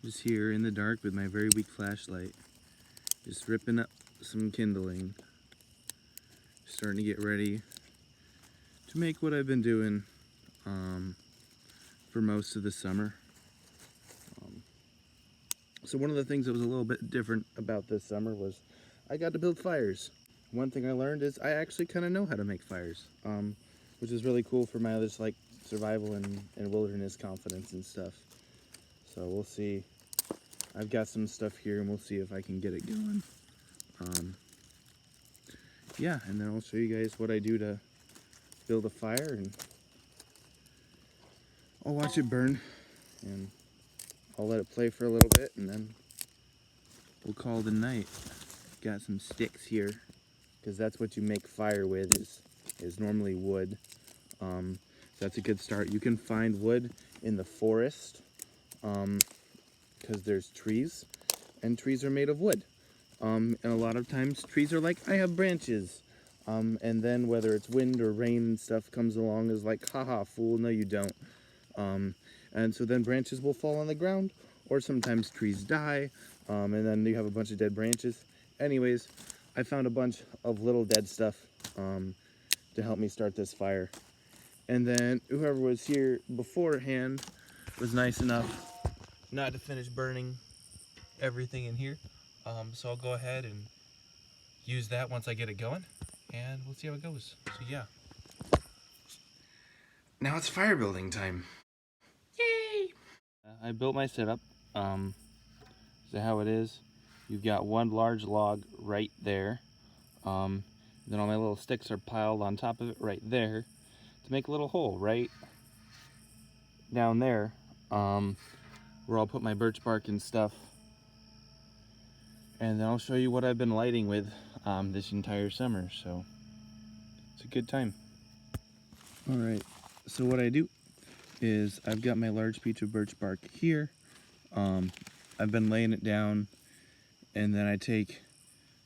Just here in the dark with my very weak flashlight. Just ripping up some kindling. Starting to get ready to make what I've been doing for most of the summer. So one of the things that was a little bit different about this summer was I got to build fires. One thing I learned is I actually kind of know how to make fires, which is really cool for my other like survival and wilderness confidence and stuff. So we'll see. I've got some stuff here and we'll see if I can get it going. Yeah, and then I'll show you guys what I do to build a fire, and I'll watch it burn, and I'll let it play for a little bit, and then we'll call it a night. Got some sticks here, because that's what you make fire with, is normally wood. So that's a good start. You can find wood in the forest, because there's trees, and trees are made of wood. And a lot of times trees are like, I have branches. And then whether it's wind or rain and stuff comes along is like, haha, fool, no you don't. And so then branches will fall on the ground, or sometimes trees die, and then you have a bunch of dead branches. Anyways, I found a bunch of little dead stuff to help me start this fire. And then whoever was here beforehand was nice enough not to finish burning everything in here. So I'll go ahead and use that once I get it going, and we'll see how it goes. So yeah. Now it's fire building time. Yay! I built my setup. So how it is, you've got one large log right there. Then all my little sticks are piled on top of it right there to make a little hole right down there, where I'll put my birch bark and stuff. And then I'll show you what I've been lighting with this entire summer, so it's a good time. Alright, so what I do is I've got my large piece of birch bark here. I've been laying it down, and then I take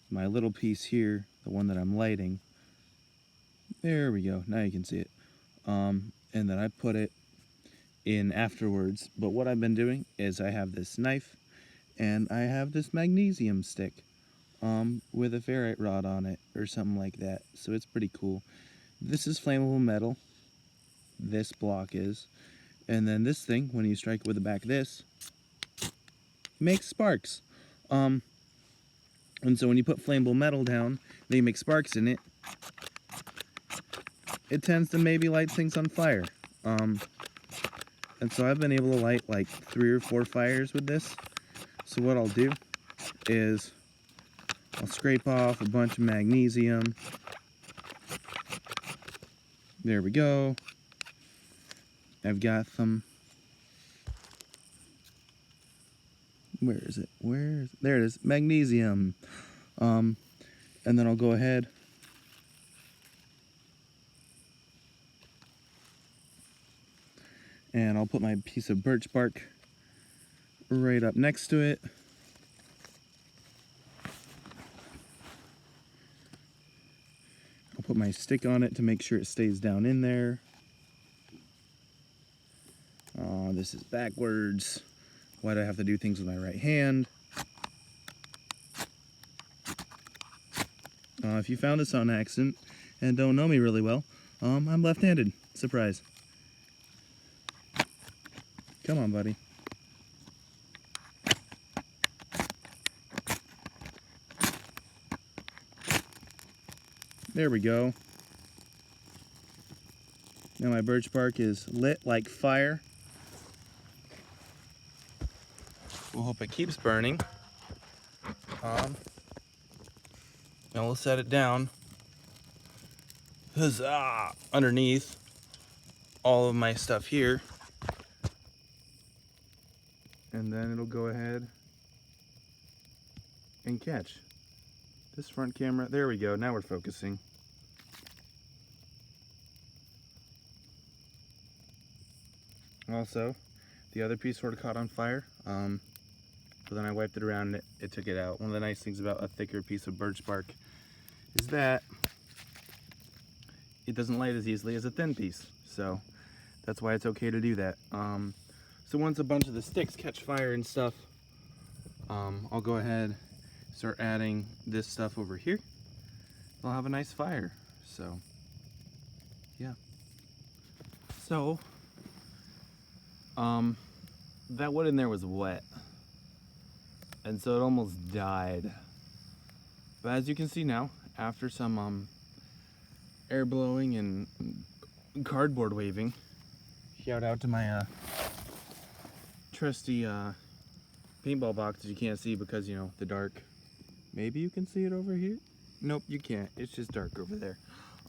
my little piece here, the one that I'm lighting. There we go, now you can see it. And then I put it in afterwards. But what I've been doing is I have this knife, and I have this magnesium stick with a ferrite rod on it or something like that. So it's pretty cool. This is flammable metal. This block is. And then this thing, when you strike it with the back of this, makes sparks. And so when you put flammable metal down, then you make sparks in it, it tends to maybe light things on fire. And so I've been able to light like 3 or 4 fires with this. So what I'll do is I'll scrape off a bunch of magnesium. There we go. I've got some. Where is it? There it is. Magnesium. And then I'll go ahead and I'll put my piece of birch bark right up next to it. I'll put my stick on it to make sure it stays down in there. Oh, this is backwards. Why do I have to do things with my right hand? If you found this on accident and don't know me really well, I'm left-handed. Surprise. Come on, buddy. There we go. Now my birch bark is lit like fire. We'll hope it keeps burning. Now we'll set it down. Huzzah! Underneath all of my stuff here. And then it'll go ahead and catch. This front camera, there we go, now we're focusing. Also, the other piece sort of caught on fire, but then I wiped it around and it took it out. One of the nice things about a thicker piece of birch bark is that it doesn't light as easily as a thin piece, so that's why it's okay to do that. So once a bunch of the sticks catch fire and stuff, I'll go ahead, start adding this stuff over here. I'll have a nice fire. So yeah. So that wood in there was wet, and so it almost died. But as you can see now, after some air blowing and cardboard waving, shout out to my trusty paintball box that you can't see because, you know, the dark. Maybe you can see it over here? Nope, you can't. It's just dark over there.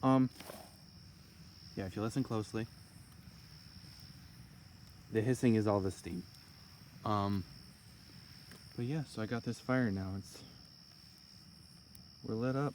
Yeah, if you listen closely, the hissing is all the steam. But yeah, so I got this fire now. We're lit up.